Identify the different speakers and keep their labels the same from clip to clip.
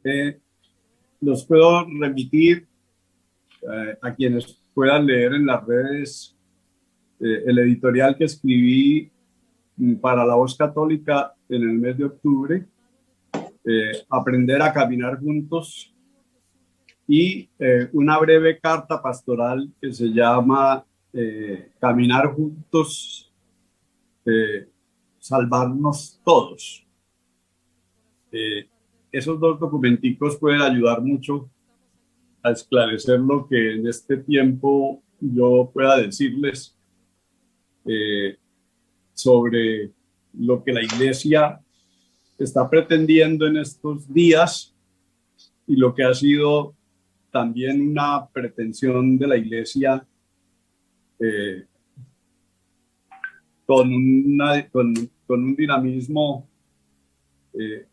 Speaker 1: Eh, los puedo remitir a quienes puedan leer en las redes el editorial que escribí para La Voz Católica en el mes de octubre, Aprender a caminar juntos, y una breve carta pastoral que se llama Caminar juntos, eh, salvarnos todos. Eh, esos dos documenticos pueden ayudar mucho a esclarecer lo que en este tiempo yo pueda decirles eh, sobre lo que la Iglesia está pretendiendo en estos días y lo que ha sido también una pretensión de la Iglesia eh, con un dinamismo eh,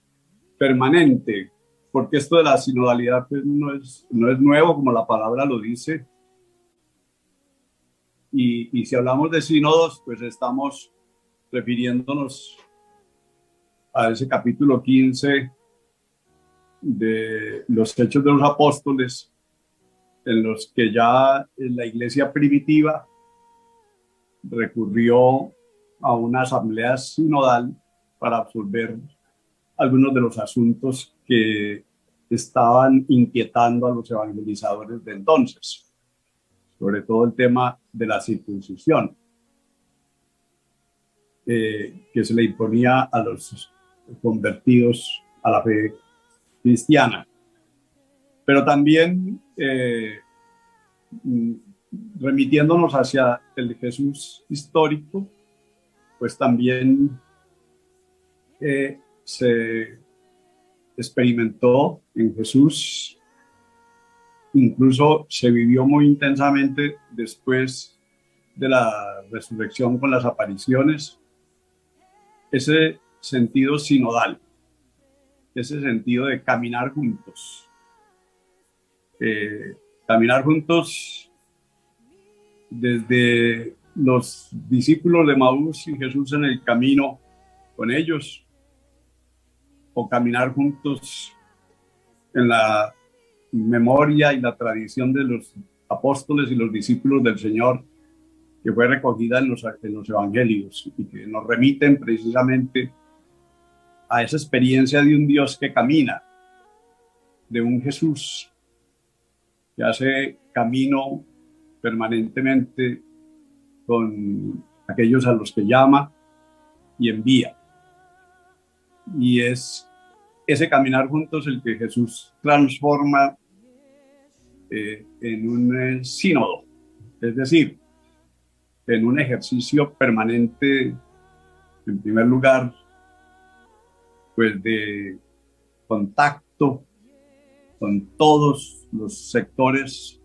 Speaker 1: permanente, porque esto de la sinodalidad pues, no es nuevo, como la palabra lo dice, y si hablamos de sínodos, pues estamos refiriéndonos a ese capítulo 15 de los Hechos de los Apóstoles, en los que ya en la iglesia primitiva recurrió a una asamblea sinodal para absolver algunos de los asuntos que estaban inquietando a los evangelizadores de entonces, sobre todo el tema de la circuncisión, que se le imponía a los convertidos a la fe cristiana. Pero también remitiéndonos hacia el Jesús histórico, pues también se experimentó en Jesús, incluso se vivió muy intensamente después de la resurrección con las apariciones, ese sentido sinodal, ese sentido de caminar juntos. Caminar juntos desde los discípulos de Maús y Jesús en el camino con ellos, o caminar juntos en la memoria y la tradición de los apóstoles y los discípulos del Señor, que fue recogida en los evangelios y que nos remiten precisamente a esa experiencia de un Dios que camina, de un Jesús que hace camino permanentemente con aquellos a los que llama y envía. Y es ese caminar juntos el que Jesús transforma en un sínodo, es decir, en un ejercicio permanente, en primer lugar, pues de contacto con todos los sectores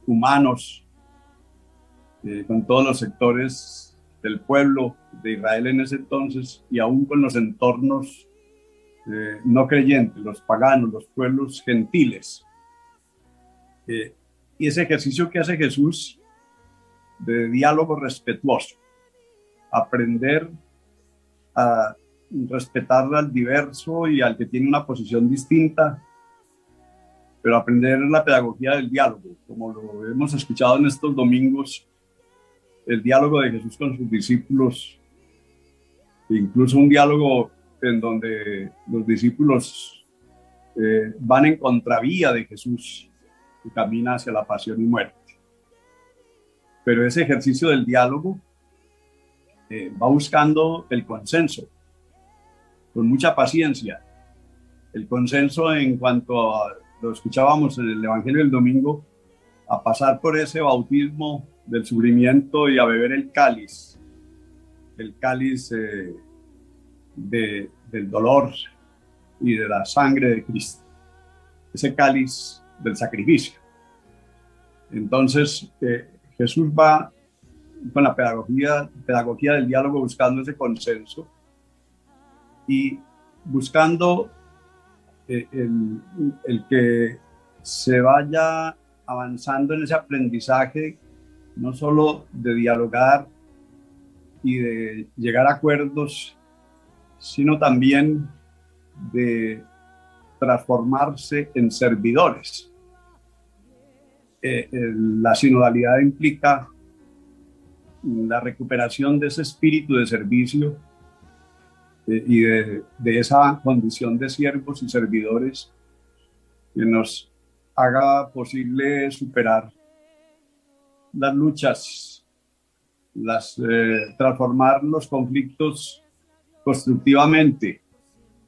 Speaker 1: humanos, con todos los sectores del pueblo de Israel en ese entonces, y aún con los entornos no creyentes, los paganos, los pueblos gentiles. Y ese ejercicio que hace Jesús de diálogo respetuoso, aprender a respetar al diverso y al que tiene una posición distinta, pero aprender la pedagogía del diálogo, como lo hemos escuchado en estos domingos, el diálogo de Jesús con sus discípulos, incluso un diálogo en donde los discípulos van en contravía de Jesús, que camina hacia la pasión y muerte. Pero ese ejercicio del diálogo va buscando el consenso, con mucha paciencia. El consenso en cuanto a, lo escuchábamos en el Evangelio del domingo, a pasar por ese bautismo del sufrimiento y a beber el cáliz del dolor y de la sangre de Cristo, ese cáliz del sacrificio. Entonces, Jesús va con la pedagogía del diálogo buscando ese consenso y buscando el que se vaya avanzando en ese aprendizaje, no solo de dialogar y de llegar a acuerdos, sino también de transformarse en servidores. La sinodalidad implica la recuperación de ese espíritu de servicio y de esa condición de siervos y servidores que nos haga posible superar las luchas, transformar los conflictos constructivamente,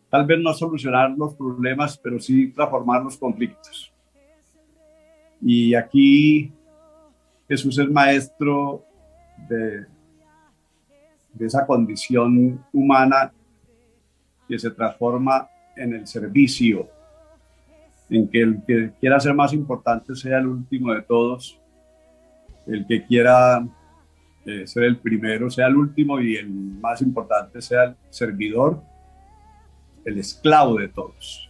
Speaker 1: tal vez no solucionar los problemas, pero sí transformar los conflictos. Y aquí Jesús es maestro de esa condición humana que se transforma en el servicio, en que el que quiera ser más importante sea el último de todos, el que quiera ser el primero sea el último y el más importante sea el servidor, el esclavo de todos.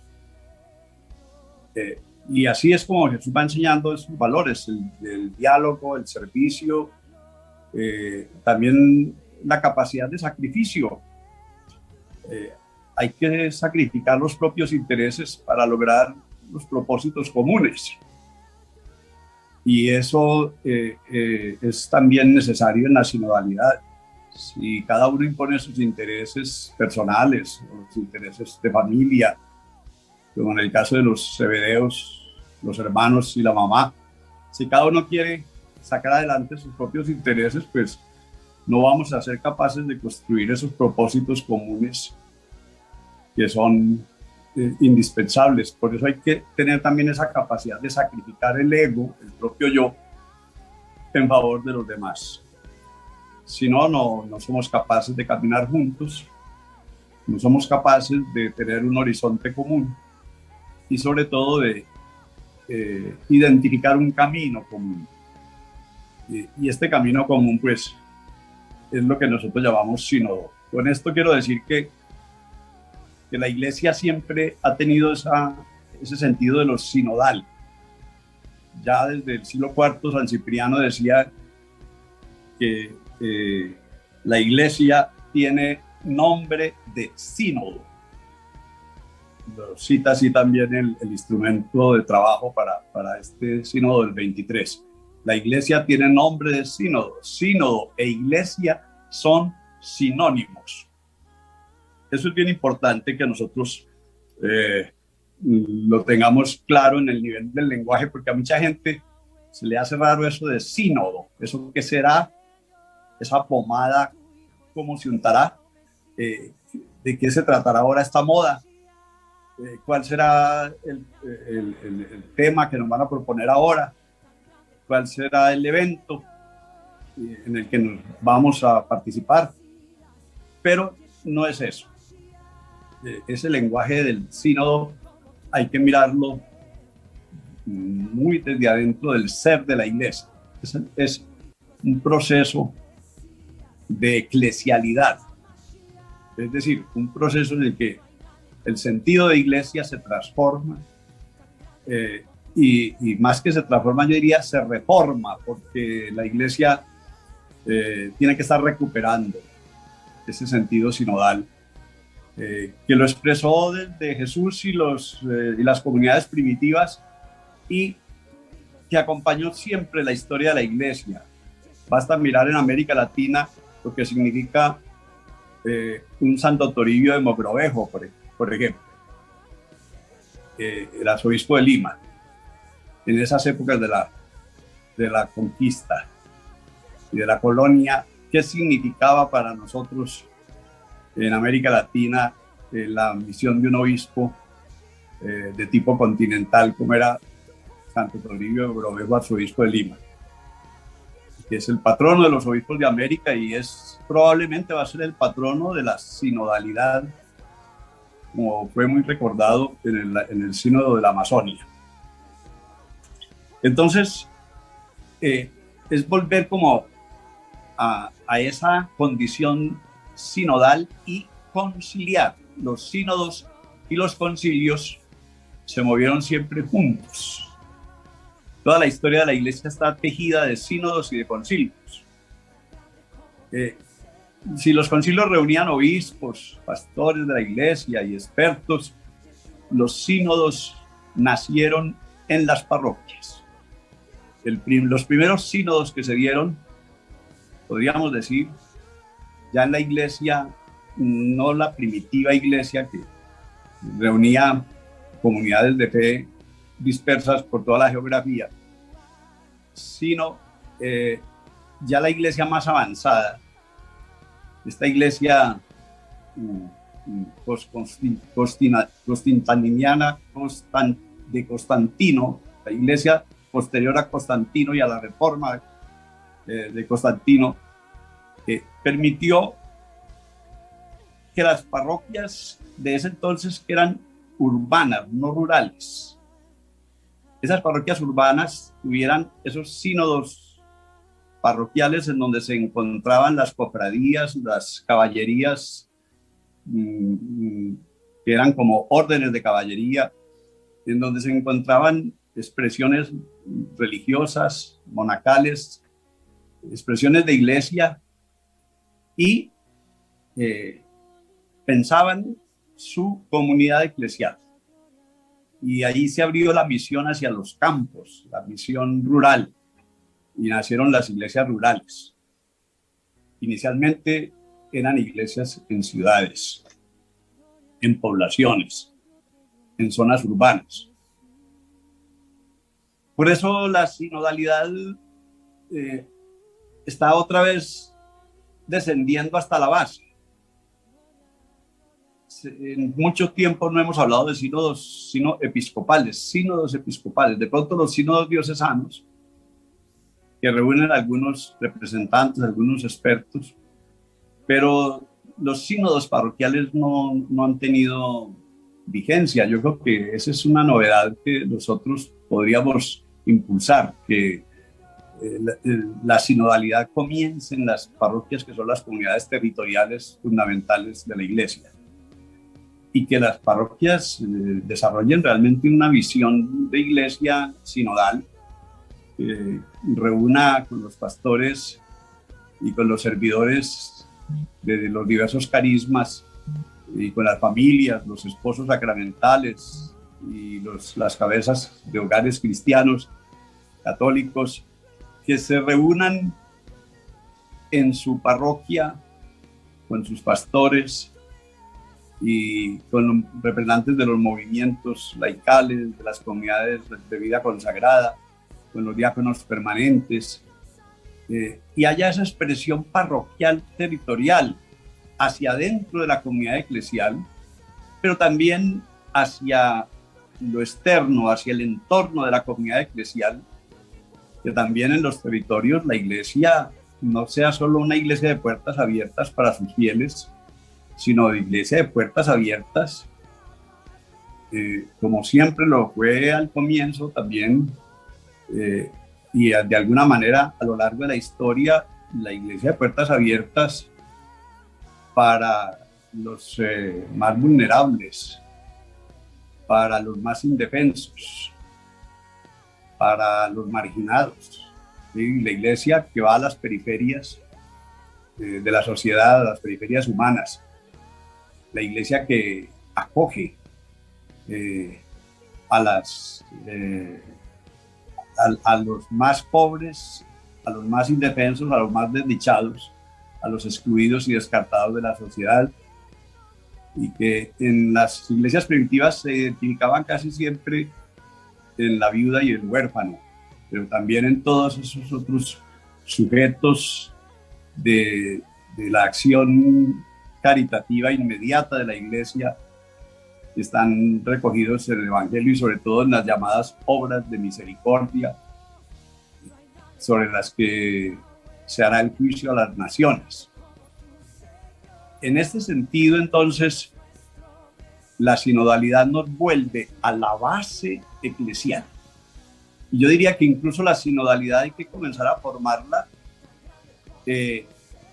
Speaker 1: Y así es como Jesús va enseñando esos valores, el diálogo, el servicio, también la capacidad de sacrificio. Hay que sacrificar los propios intereses para lograr los propósitos comunes. Y eso es también necesario en la sinodalidad. Si cada uno impone sus intereses personales, o los intereses de familia, como en el caso de los Zebedeos, los hermanos y la mamá, si cada uno quiere sacar adelante sus propios intereses, pues no vamos a ser capaces de construir esos propósitos comunes que son indispensables. Por eso hay que tener también esa capacidad de sacrificar el ego, el propio yo, en favor de los demás. Si no, no somos capaces de caminar juntos, no somos capaces de tener un horizonte común y sobre todo de identificar un camino común. Y este camino común, pues, es lo que nosotros llamamos sínodo. Con esto quiero decir que la Iglesia siempre ha tenido ese sentido de lo sinodal. Ya desde el siglo IV, San Cipriano decía que la Iglesia tiene nombre de sínodo. Lo cita así también el instrumento de trabajo para este sínodo del 23. La Iglesia tiene nombre de sínodo. Sínodo e Iglesia son sinónimos. Eso es bien importante que nosotros lo tengamos claro en el nivel del lenguaje, porque a mucha gente se le hace raro eso de sínodo. ¿Eso qué será? Esa pomada, ¿cómo se untará? ¿De qué se tratará ahora esta moda? ¿Cuál será el tema que nos van a proponer ahora? ¿Cuál será el evento en el que nos vamos a participar? Pero no es eso. Ese lenguaje del sínodo hay que mirarlo muy desde adentro del ser de la Iglesia. Es un proceso de eclesialidad, es decir, un proceso en el que el sentido de Iglesia se transforma y más que se transforma, yo diría se reforma, porque la Iglesia tiene que estar recuperando ese sentido sinodal que lo expresó desde Jesús y las comunidades primitivas y que acompañó siempre la historia de la Iglesia. Basta mirar en América Latina lo que significa un Santo Toribio de Mogrovejo, por ejemplo, el arzobispo de Lima, en esas épocas de la conquista y de la colonia. ¿Qué significaba para nosotros en América Latina la misión de un obispo de tipo continental, como era Santo Toribio de Mogrovejo, arzobispo de Lima, que es el patrono de los obispos de América y probablemente va a ser el patrono de la sinodalidad, como fue muy recordado en el sínodo de la Amazonia. Entonces, es volver como a esa condición sinodal y conciliar. Los sínodos y los concilios se movieron siempre juntos. Toda la historia de la Iglesia está tejida de sínodos y de concilios. Si los concilios reunían obispos, pastores de la Iglesia y expertos, los sínodos nacieron en las parroquias. Los primeros sínodos que se dieron, podríamos decir, ya en la iglesia, no la primitiva iglesia que reunía comunidades de fe dispersas por toda la geografía, sino ya la iglesia más avanzada, esta iglesia constantiniana de Constantino, la iglesia posterior a Constantino y a la reforma de Constantino, permitió que las parroquias de ese entonces, que eran urbanas, no rurales, esas parroquias urbanas tuvieran esos sínodos parroquiales en donde se encontraban las cofradías, las caballerías, que eran como órdenes de caballería, en donde se encontraban expresiones religiosas, monacales, expresiones de iglesia, y pensaban su comunidad eclesial. Y ahí se abrió la misión hacia los campos, la misión rural, y nacieron las iglesias rurales. Inicialmente eran iglesias en ciudades, en poblaciones, en zonas urbanas. Por eso la sinodalidad está otra vez descendiendo hasta la base. En mucho tiempo no hemos hablado de sínodos, sino episcopales, sínodos episcopales. De pronto los sínodos diocesanos, que reúnen algunos representantes, algunos expertos, pero los sínodos parroquiales no han tenido vigencia. Yo creo que esa es una novedad que nosotros podríamos impulsar, que la sinodalidad comience en las parroquias, que son las comunidades territoriales fundamentales de la iglesia, y que las parroquias desarrollen realmente una visión de iglesia sinodal, reúna con los pastores y con los servidores de los diversos carismas y con las familias, los esposos sacramentales y las cabezas de hogares cristianos, católicos, que se reúnan en su parroquia con sus pastores y con los representantes de los movimientos laicales, de las comunidades de vida consagrada, con los diáconos permanentes, y haya esa expresión parroquial territorial hacia adentro de la comunidad eclesial, pero también hacia lo externo, hacia el entorno de la comunidad eclesial, que también en los territorios la iglesia no sea solo una iglesia de puertas abiertas para sus fieles, sino de iglesia de puertas abiertas, como siempre lo fue al comienzo también, y de alguna manera a lo largo de la historia, la iglesia de puertas abiertas para los más vulnerables, para los más indefensos, para los marginados. ¿Sí? La iglesia que va a las periferias de la sociedad, a las periferias humanas. La iglesia que acoge a los más pobres, a los más indefensos, a los más desdichados, a los excluidos y descartados de la sociedad, y que en las iglesias primitivas se identificaban casi siempre en la viuda y el huérfano, pero también en todos esos otros sujetos de la acción caritativa inmediata de la iglesia, que están recogidos en el Evangelio y sobre todo en las llamadas obras de misericordia, sobre las que se hará el juicio a las naciones. En este sentido, entonces, la sinodalidad nos vuelve a la base eclesial. Y yo diría que incluso la sinodalidad hay que comenzar a formarla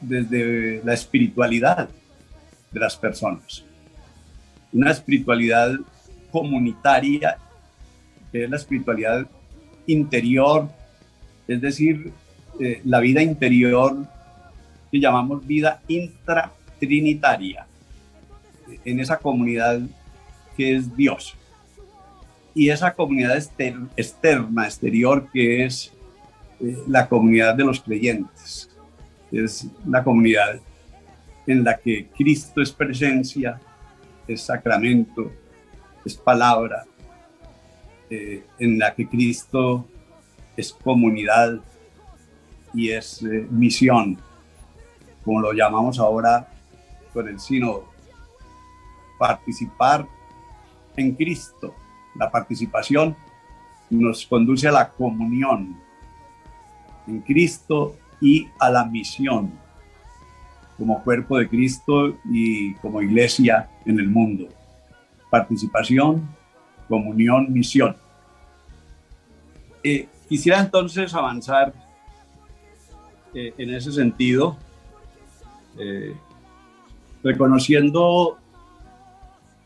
Speaker 1: desde la espiritualidad de las personas. Una espiritualidad comunitaria, que es la espiritualidad interior, es decir, la vida interior que llamamos vida intratrinitaria, en esa comunidad que es Dios. y esa comunidad externa, exterior, que es la comunidad de los creyentes. Es la comunidad en la que Cristo es presencia, es sacramento, es palabra, en la que Cristo es comunidad y es misión, como lo llamamos ahora con el sínodo. Participar en Cristo, la participación nos conduce a la comunión en Cristo y a la misión como cuerpo de Cristo y como iglesia en el mundo. Participación, comunión, misión. Quisiera entonces avanzar en ese sentido, reconociendo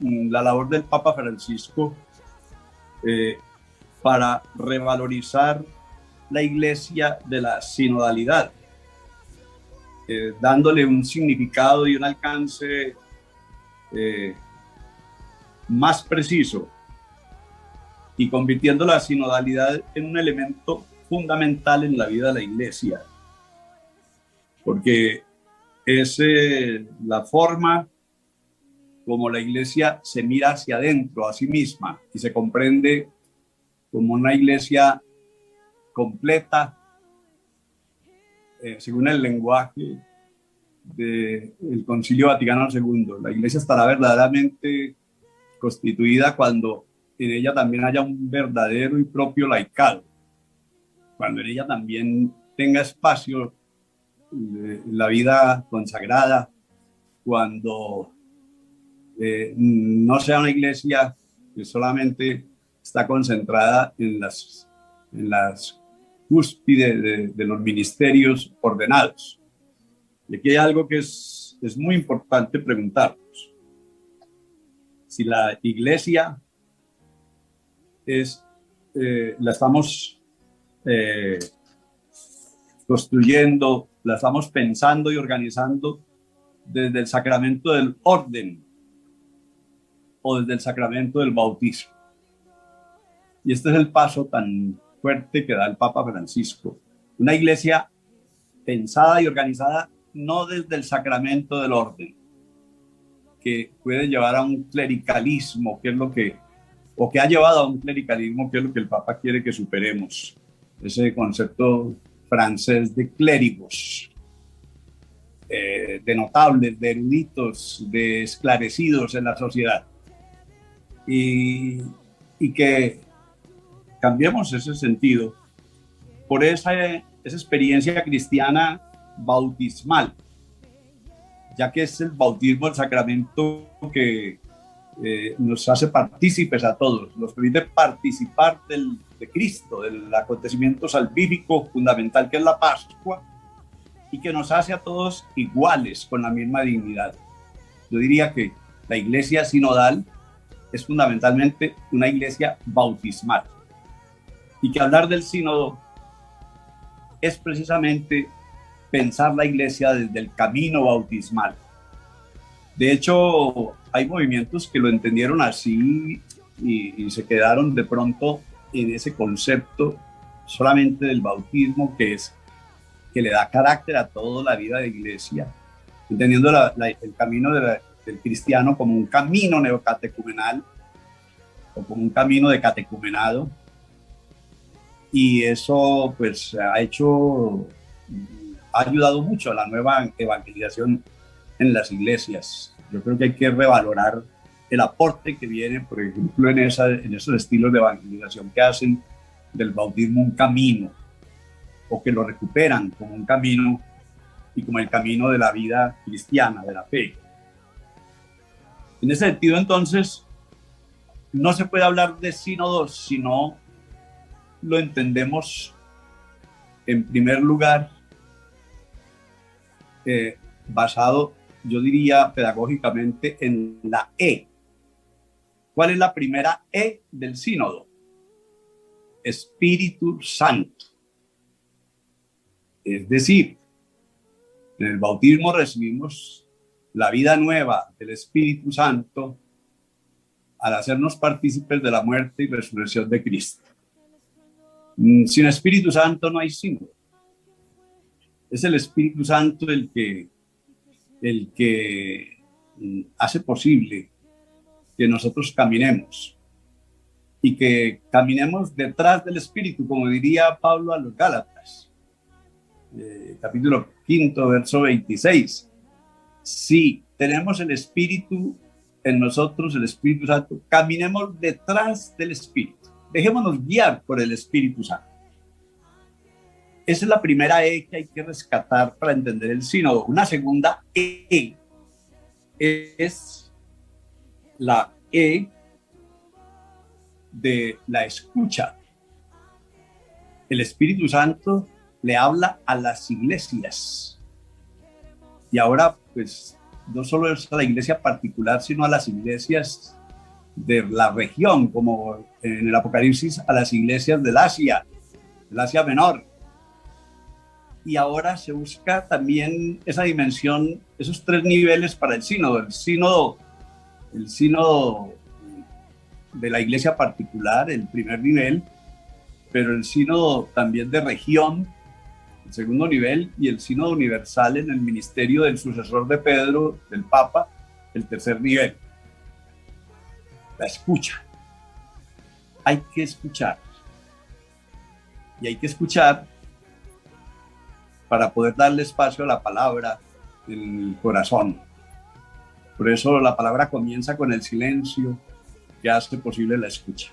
Speaker 1: la labor del Papa Francisco para revalorizar la iglesia de la sinodalidad, dándole un significado y un alcance más preciso y convirtiendo la sinodalidad en un elemento fundamental en la vida de la iglesia, porque es la forma como la iglesia se mira hacia adentro, a sí misma, y se comprende como una iglesia completa, según el lenguaje del Concilio Vaticano II. La iglesia estará verdaderamente constituida cuando en ella también haya un verdadero y propio laicado, cuando en ella también tenga espacio la vida consagrada, cuando no sea una iglesia que solamente está concentrada en las cúspides de los ministerios ordenados. Y aquí hay algo que es muy importante preguntarnos. Si la iglesia la estamos construyendo, la estamos pensando y organizando desde el sacramento del orden o desde el sacramento del bautismo. Y este es el paso tan fuerte que da el Papa Francisco. Una iglesia pensada y organizada no desde el sacramento del orden, que puede llevar a un clericalismo, que es lo que, o que ha llevado a un clericalismo, que es lo que el Papa quiere que superemos, ese concepto francés de clérigos, de notables, de eruditos, de esclarecidos en la sociedad. Y que cambiemos ese sentido por esa experiencia cristiana bautismal, ya que es el bautismo el sacramento que nos hace partícipes a todos, nos permite participar de Cristo, del acontecimiento salvífico fundamental que es la Pascua, y que nos hace a todos iguales, con la misma dignidad. Yo diría que la iglesia sinodal es fundamentalmente una iglesia bautismal, y que hablar del sínodo es precisamente pensar la iglesia desde el camino bautismal. De hecho, hay movimientos que lo entendieron así y se quedaron de pronto en ese concepto solamente del bautismo, que le da carácter a toda la vida de iglesia, entendiendo el camino del cristiano como un camino neocatecumenal o como un camino de catecumenado. Y eso pues ha ayudado mucho a la nueva evangelización en las iglesias. Yo creo que hay que revalorar el aporte que viene, por ejemplo, en esos estilos de evangelización que hacen del bautismo un camino, o que lo recuperan como un camino y como el camino de la vida cristiana, de la fe. En ese sentido, entonces, no se puede hablar de sínodo si no lo entendemos, en primer lugar, basado, yo diría pedagógicamente, en la E. ¿Cuál es la primera E del sínodo? Espíritu Santo. Es decir, en el bautismo recibimos la vida nueva del Espíritu Santo al hacernos partícipes de la muerte y resurrección de Cristo. Sin Espíritu Santo no hay sínodo. Es el Espíritu Santo el que hace posible que nosotros caminemos y que caminemos detrás del Espíritu, como diría Pablo a los Gálatas, capítulo 5, verso 26. Si tenemos el Espíritu en nosotros, el Espíritu Santo, caminemos detrás del Espíritu. Dejémonos guiar por el Espíritu Santo. Esa es la primera E que hay que rescatar para entender el sínodo. Una segunda E es la E de la escucha. El Espíritu Santo le habla a las iglesias. Y ahora, pues, no solo es a la iglesia particular, sino a las iglesias de la región, como en el Apocalipsis a las iglesias del Asia Menor. Y ahora se busca también esa dimensión, esos tres niveles para el sínodo. El sínodo de la iglesia particular, el primer nivel, pero el sínodo también de región, el segundo nivel, y el sínodo universal en el ministerio del sucesor de Pedro, del Papa, el tercer nivel. La escucha. Hay que escuchar. Y hay que escuchar para poder darle espacio a la palabra en el corazón. Por eso la palabra comienza con el silencio que hace posible la escucha.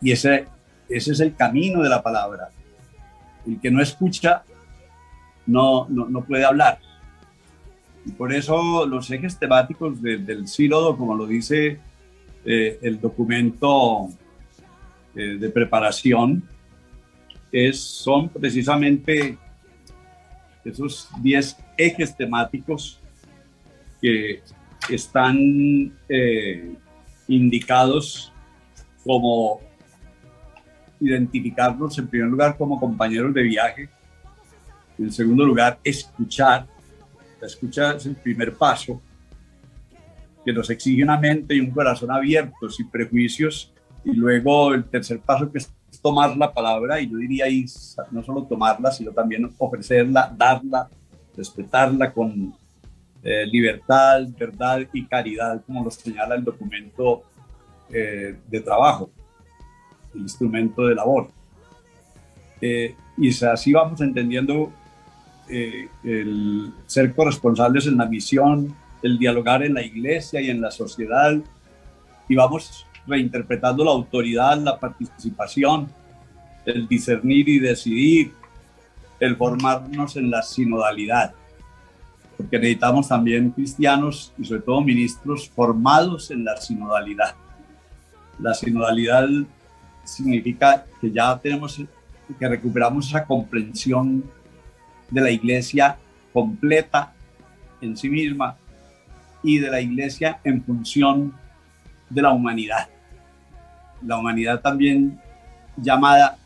Speaker 1: Y ese es el camino de la palabra. El que no escucha no puede hablar. Y por eso los ejes temáticos del sínodo, como lo dice el documento de preparación, son precisamente esos 10 ejes temáticos que están indicados como identificarnos en primer lugar como compañeros de viaje, en segundo lugar escuchar. La escucha es el primer paso que nos exige una mente y un corazón abiertos sin prejuicios, y luego el tercer paso, que es tomar la palabra, y yo diría ahí no solo tomarla, sino también ofrecerla, darla, respetarla con libertad, verdad y caridad, como lo señala el documento de trabajo, el instrumento de labor. Y así vamos entendiendo el ser corresponsables en la misión, el dialogar en la iglesia y en la sociedad, y vamos reinterpretando la autoridad, la participación, el discernir y decidir, el formarnos en la sinodalidad, porque necesitamos también cristianos y sobre todo ministros formados en la sinodalidad. La sinodalidad significa que ya que recuperamos esa comprensión de la iglesia completa en sí misma y de la iglesia en función de la humanidad. La humanidad también llamada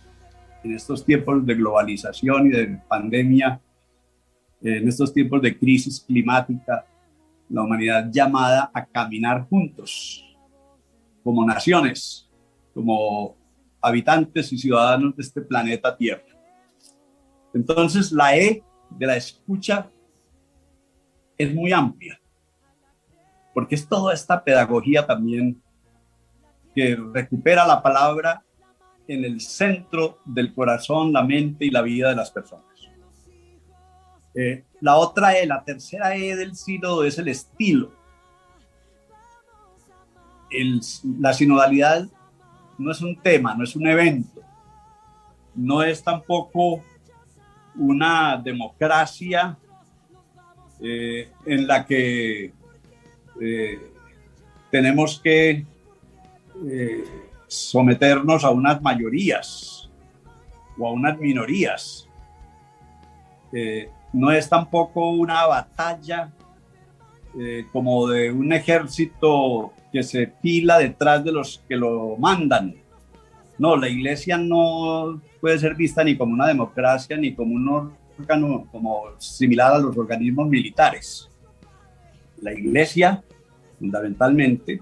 Speaker 1: en estos tiempos de globalización y de pandemia, en estos tiempos de crisis climática, la humanidad llamada a caminar juntos como naciones, como habitantes y ciudadanos de este planeta Tierra. Entonces, la E de la escucha es muy amplia, porque es toda esta pedagogía también que recupera la palabra en el centro del corazón, la mente y la vida de las personas. La otra E, la tercera E del sínodo es el estilo. La sinodalidad no es un tema, no es un evento, no es tampoco una democracia en la que tenemos que someternos a unas mayorías o a unas minorías. No es tampoco una batalla como de un ejército que se fila detrás de los que lo mandan. No, la iglesia no puede ser vista ni como una democracia ni como un órgano como similar a los organismos militares. La iglesia fundamentalmente,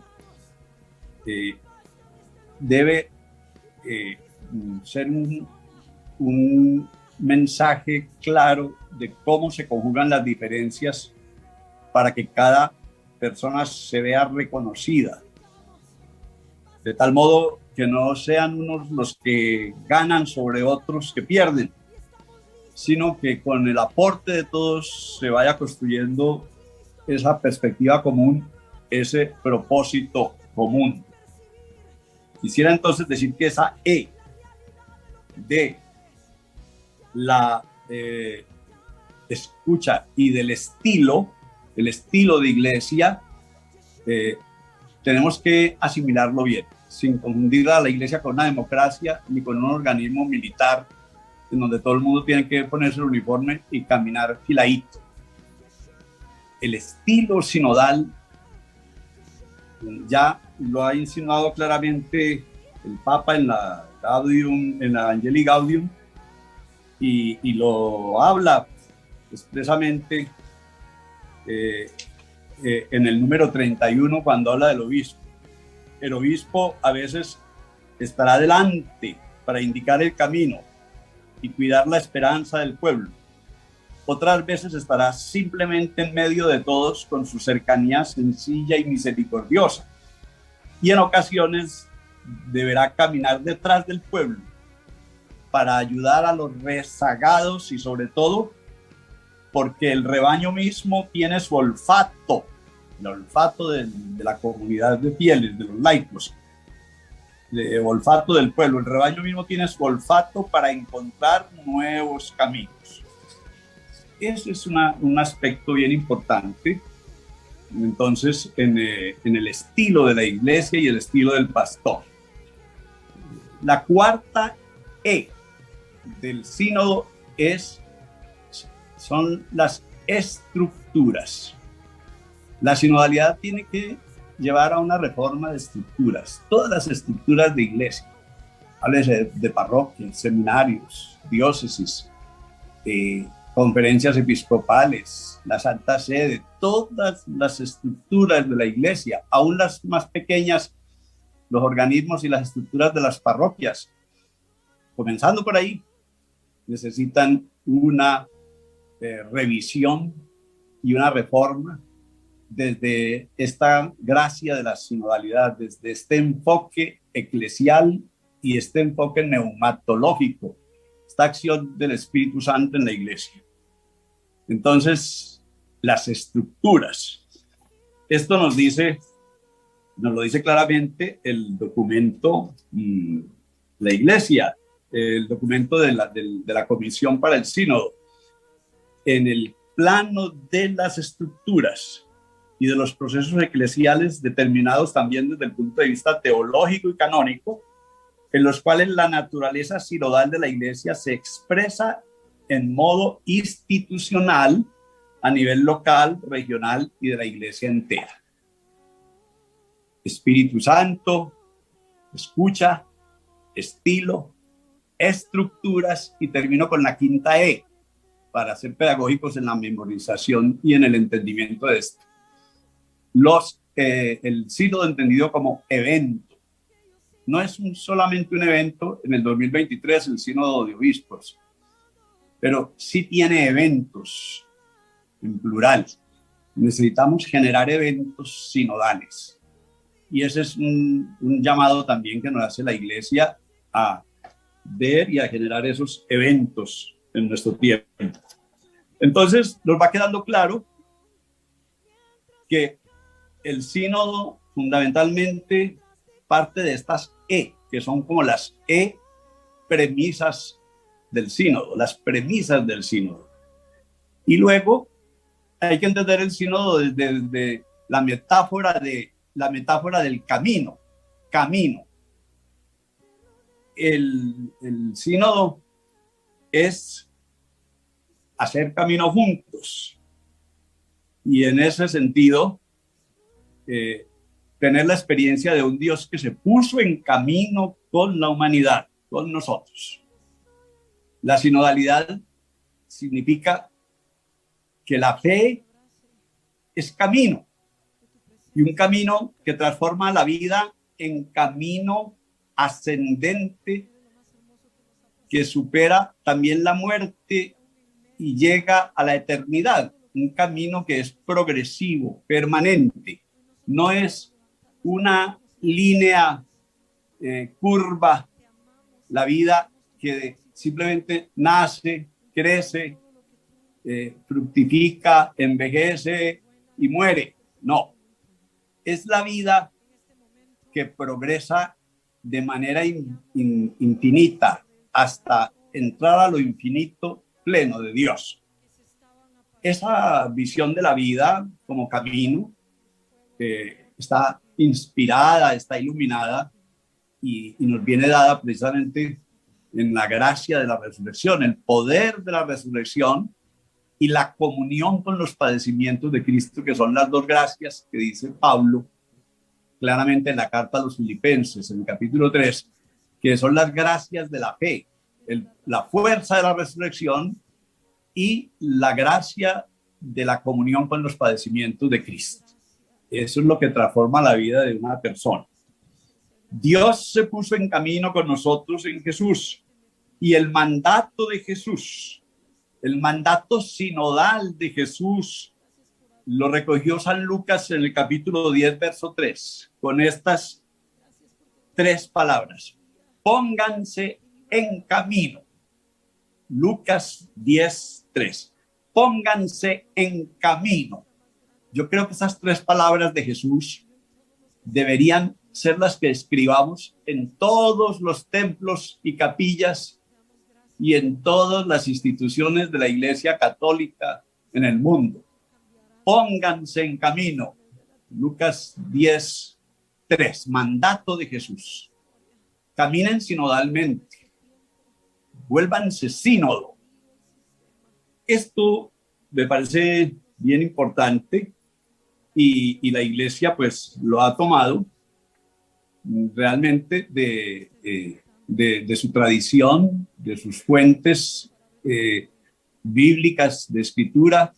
Speaker 1: debe ser un mensaje claro de cómo se conjugan las diferencias para que cada persona se vea reconocida, de tal modo que no sean unos los que ganan sobre otros que pierden, sino que con el aporte de todos se vaya construyendo esa perspectiva común, ese propósito común. Quisiera entonces decir que esa E de la escucha y del estilo, el estilo de iglesia, tenemos que asimilarlo bien, sin confundir a la iglesia con una democracia ni con un organismo militar en donde todo el mundo tiene que ponerse el uniforme y caminar filadito. El estilo sinodal ya lo ha insinuado claramente el Papa en la Gaudium, en la Evangelii Gaudium, y lo habla expresamente en el número 31 cuando habla del obispo. El obispo a veces estará adelante para indicar el camino y cuidar la esperanza del pueblo. Otras veces estará simplemente en medio de todos con su cercanía sencilla y misericordiosa. Y en ocasiones deberá caminar detrás del pueblo para ayudar a los rezagados y sobre todo porque el rebaño mismo tiene su olfato, el olfato de la comunidad de fieles, de los laicos, el olfato del pueblo. El rebaño mismo tiene su olfato para encontrar nuevos caminos. Ese es un aspecto bien importante. Entonces, en el estilo de la iglesia y el estilo del pastor. La cuarta E del sínodo son las estructuras. La sinodalidad tiene que llevar a una reforma de estructuras, todas las estructuras de iglesia. Háblese de parroquias, seminarios, diócesis, conferencias episcopales, la Santa Sede, todas las estructuras de la iglesia, aún las más pequeñas, los organismos y las estructuras de las parroquias, comenzando por ahí, necesitan una revisión y una reforma desde esta gracia de la sinodalidad, desde este enfoque eclesial y este enfoque neumatológico, esta acción del Espíritu Santo en la iglesia. Entonces, las estructuras. Esto nos lo dice claramente el documento, la iglesia, el documento de la Comisión para el Sínodo. En el plano de las estructuras y de los procesos eclesiales determinados también desde el punto de vista teológico y canónico, en los cuales la naturaleza sinodal de la iglesia se expresa en modo institucional a nivel local, regional y de la iglesia entera. Espíritu Santo, escucha, estilo, estructuras, y termino con la quinta E, para ser pedagógicos en la memorización y en el entendimiento de esto. El sínodo entendido como evento. No es solamente un evento, en el 2023 el sínodo de obispos, pero sí tiene eventos en plural. Necesitamos generar eventos sinodales. Y ese es un llamado también que nos hace la iglesia a ver y a generar esos eventos en nuestro tiempo. Entonces, nos va quedando claro que el sínodo fundamentalmente parte de estas E, que son como las E premisas del sínodo, las premisas del sínodo. Y luego hay que entender el sínodo desde la metáfora del camino. El sínodo es hacer camino juntos. Y en ese sentido, tener la experiencia de un Dios que se puso en camino con la humanidad, con nosotros. La sinodalidad significa que la fe es camino y un camino que transforma la vida en camino ascendente que supera también la muerte y llega a la eternidad. Un camino que es progresivo, permanente. No es una línea curva, la vida que simplemente nace, crece, fructifica, envejece y muere. No, es la vida que progresa de manera infinita hasta entrar a lo infinito pleno de Dios. Esa visión de la vida como camino está inspirada, está iluminada y nos viene dada precisamente en la gracia de la resurrección, el poder de la resurrección y la comunión con los padecimientos de Cristo, que son las dos gracias que dice Pablo claramente en la carta a los Filipenses, en el capítulo 3, que son las gracias de la fe, la fuerza de la resurrección y la gracia de la comunión con los padecimientos de Cristo. Eso es lo que transforma la vida de una persona. Dios se puso en camino con nosotros en Jesús, y el mandato de Jesús, el mandato sinodal de Jesús, lo recogió San Lucas en el capítulo 10, verso 3, con estas 3 palabras: pónganse en camino. Lucas 10, 3. Pónganse en camino. Yo creo que esas 3 palabras de Jesús deberían ser las que escribamos en todos los templos y capillas y en todas las instituciones de la Iglesia Católica en el mundo. Pónganse en camino. Lucas 10, 3. Mandato de Jesús. Caminen sinodalmente. Vuélvanse sínodo. Esto me parece bien importante y la Iglesia pues lo ha tomado realmente de su tradición, de sus fuentes bíblicas de escritura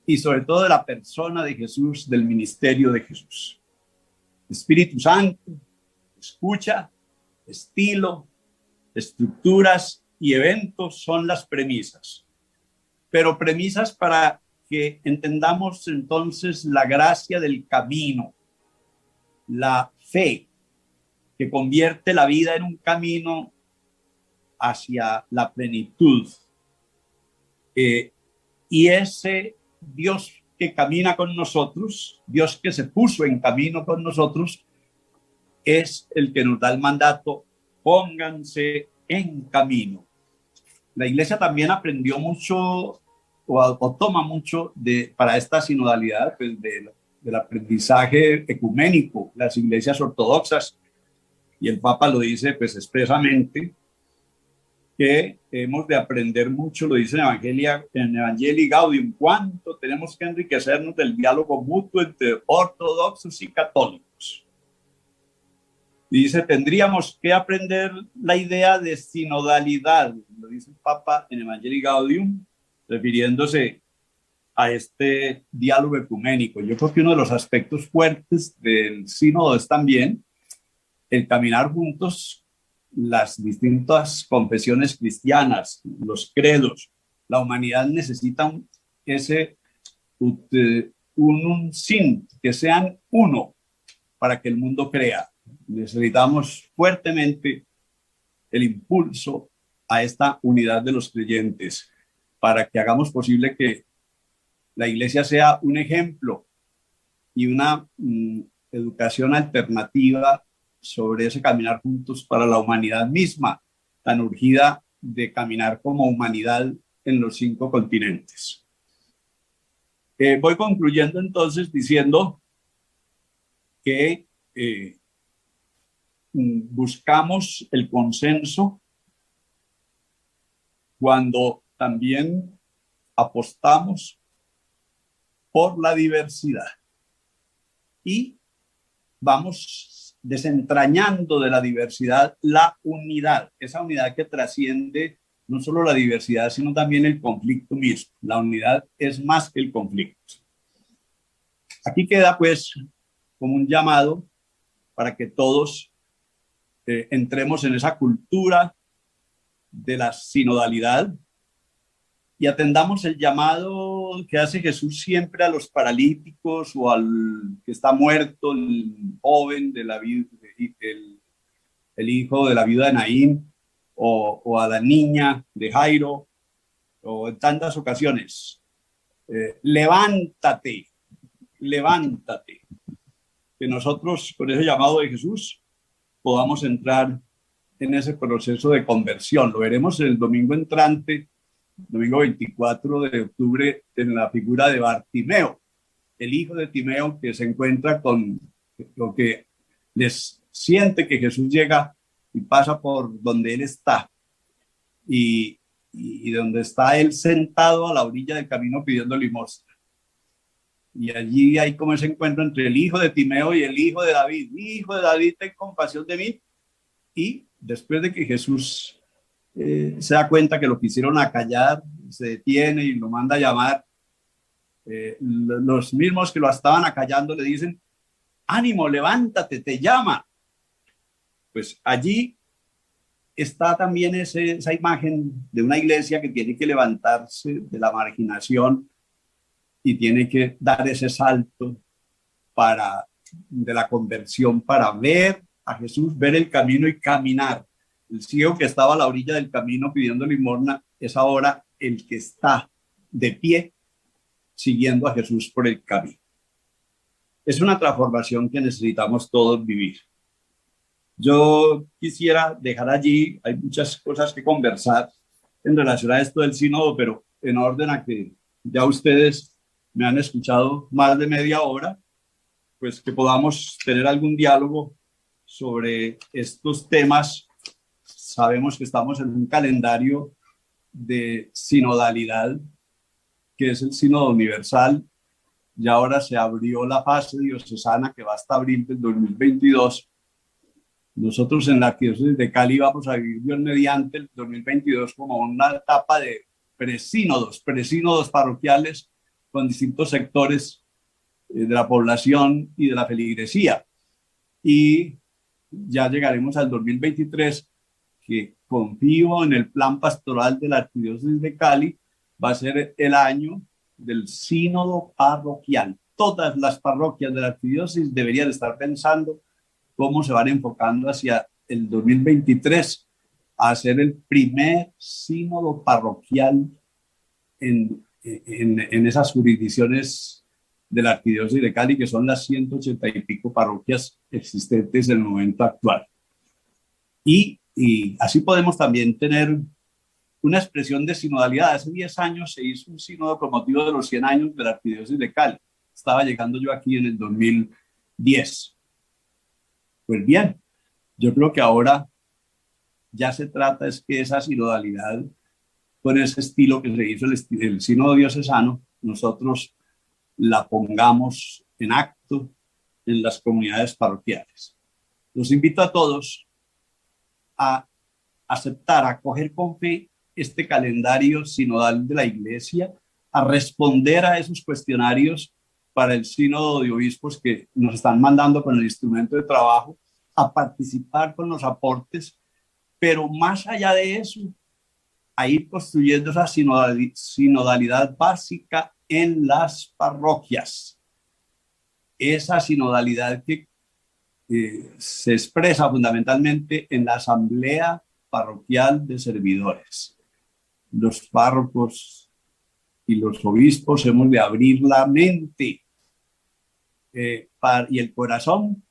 Speaker 1: y sobre todo de la persona de Jesús, del ministerio de Jesús. Espíritu Santo, escucha, estilo, estructuras y eventos son las premisas, pero premisas para que entendamos entonces la gracia del camino, la fe que convierte la vida en un camino hacia la plenitud. Y ese Dios que camina con nosotros, Dios que se puso en camino con nosotros, es el que nos da el mandato: pónganse en camino. La Iglesia también aprendió mucho o toma mucho para esta sinodalidad pues, del aprendizaje ecuménico, las iglesias ortodoxas, y el Papa lo dice pues expresamente, que hemos de aprender mucho, lo dice en Evangelii Gaudium, cuánto tenemos que enriquecernos del diálogo mutuo entre ortodoxos y católicos. Dice, tendríamos que aprender la idea de sinodalidad, lo dice el Papa en Evangelii Gaudium, refiriéndose a este diálogo ecuménico. Yo creo que uno de los aspectos fuertes del sínodo es también el caminar juntos las distintas confesiones cristianas, los credos. La humanidad necesita un sin, que sean uno para que el mundo crea. Necesitamos fuertemente el impulso a esta unidad de los creyentes para que hagamos posible que la Iglesia sea un ejemplo y una educación alternativa sobre ese caminar juntos para la humanidad misma, tan urgida de caminar como humanidad en los 5 continentes. Voy concluyendo entonces diciendo que buscamos el consenso cuando también apostamos por la diversidad y vamos desentrañando de la diversidad la unidad, esa unidad que trasciende no solo la diversidad, sino también el conflicto mismo. La unidad es más que el conflicto. Aquí queda pues como un llamado para que todos entremos en esa cultura de la sinodalidad y atendamos el llamado que hace Jesús siempre a los paralíticos o al que está muerto, el joven de la vida, el hijo de la viuda de Naín, o a la niña de Jairo, o en tantas ocasiones. Levántate, levántate. Que nosotros, con ese llamado de Jesús, podamos entrar en ese proceso de conversión. Lo veremos el domingo entrante, domingo 24 de octubre, en la figura de Bartimeo, el hijo de Timeo, que se encuentra con lo que les siente que Jesús llega y pasa por donde él está. Y donde está él sentado a la orilla del camino pidiendo limosna. Y allí hay como ese encuentro entre el hijo de Timeo y el hijo de David. Hijo de David, ten compasión de mí. Y después de que Jesús se da cuenta que lo quisieron acallar, se detiene y lo manda a llamar, los mismos que lo estaban acallando le dicen: ánimo, levántate, te llama. Pues allí está también esa imagen de una iglesia que tiene que levantarse de la marginación y tiene que dar ese salto de la conversión para ver a Jesús, ver el camino y caminar. El ciego que estaba a la orilla del camino pidiendo limosna es ahora el que está de pie siguiendo a Jesús por el camino. Es una transformación que necesitamos todos vivir. Yo quisiera dejar allí, hay muchas cosas que conversar en relación a esto del sínodo, pero en orden a que ya ustedes me han escuchado más de media hora, pues que podamos tener algún diálogo sobre estos temas. Sabemos que estamos en un calendario de sinodalidad, que es el sínodo universal, y ahora se abrió la fase diocesana que va hasta abril del 2022. Nosotros en la Arquidiócesis de Cali vamos a vivir, Dios mediante, el 2022 como una etapa de presínodos parroquiales con distintos sectores de la población y de la feligresía. Y ya llegaremos al 2023, que confío en el plan pastoral de la Arquidiócesis de Cali, va a ser el año del sínodo parroquial. Todas las parroquias de la Arquidiócesis deberían estar pensando cómo se van enfocando hacia el 2023 a hacer el primer sínodo parroquial en esas jurisdicciones de la Arquidiócesis de Cali, que son las 180 y pico parroquias existentes en el momento actual. Y así podemos también tener una expresión de sinodalidad. Hace 10 años se hizo un sínodo con motivo de los 100 años de la Arquidiócesis de Cali. Estaba llegando yo aquí en el 2010. Pues bien, yo creo que ahora ya se trata es que esa sinodalidad, con ese estilo que se hizo el sínodo diocesano, nosotros la pongamos en acto en las comunidades parroquiales. Los invito a todos a aceptar, a acoger con fe este calendario sinodal de la Iglesia, a responder a esos cuestionarios para el sínodo de obispos que nos están mandando con el instrumento de trabajo, a participar con los aportes, pero más allá de eso, a ir construyendo esa sinodalidad básica en las parroquias. Esa sinodalidad que se expresa fundamentalmente en la asamblea parroquial de servidores. Los párrocos y los obispos hemos de abrir la mente y el corazón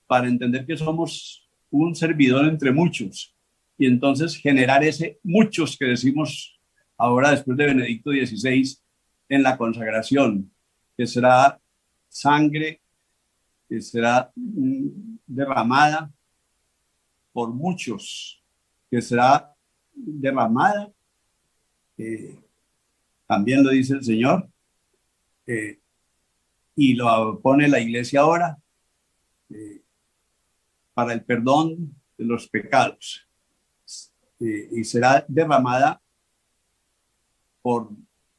Speaker 1: para entender que somos un servidor entre muchos y entonces generar ese muchos que decimos ahora después de Benedicto XVI en la consagración, que será sangre que será derramada por muchos, que será derramada, también lo dice el Señor, y lo pone la Iglesia ahora, para el perdón de los pecados, y será derramada por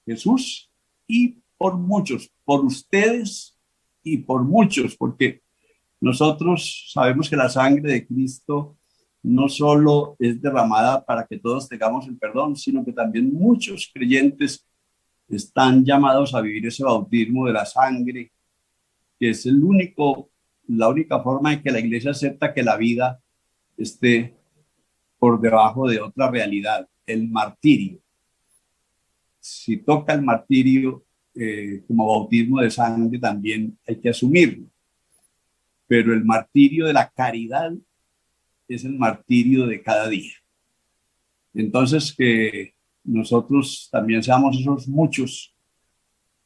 Speaker 1: Jesús y por muchos, por ustedes y por muchos, porque Nosotros sabemos que la sangre de Cristo no solo es derramada para que todos tengamos el perdón, sino que también muchos creyentes están llamados a vivir ese bautismo de la sangre, que es la única forma en que la iglesia acepta que la vida esté por debajo de otra realidad, el martirio. Si toca el martirio como bautismo de sangre, también hay que asumirlo. Pero el martirio de la caridad es el martirio de cada día. Entonces, que nosotros también seamos esos muchos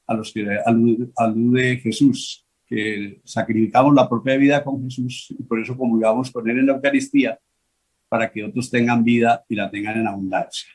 Speaker 1: a los que alude Jesús, que sacrificamos la propia vida con Jesús y por eso comulgamos con Él en la Eucaristía, para que otros tengan vida y la tengan en abundancia.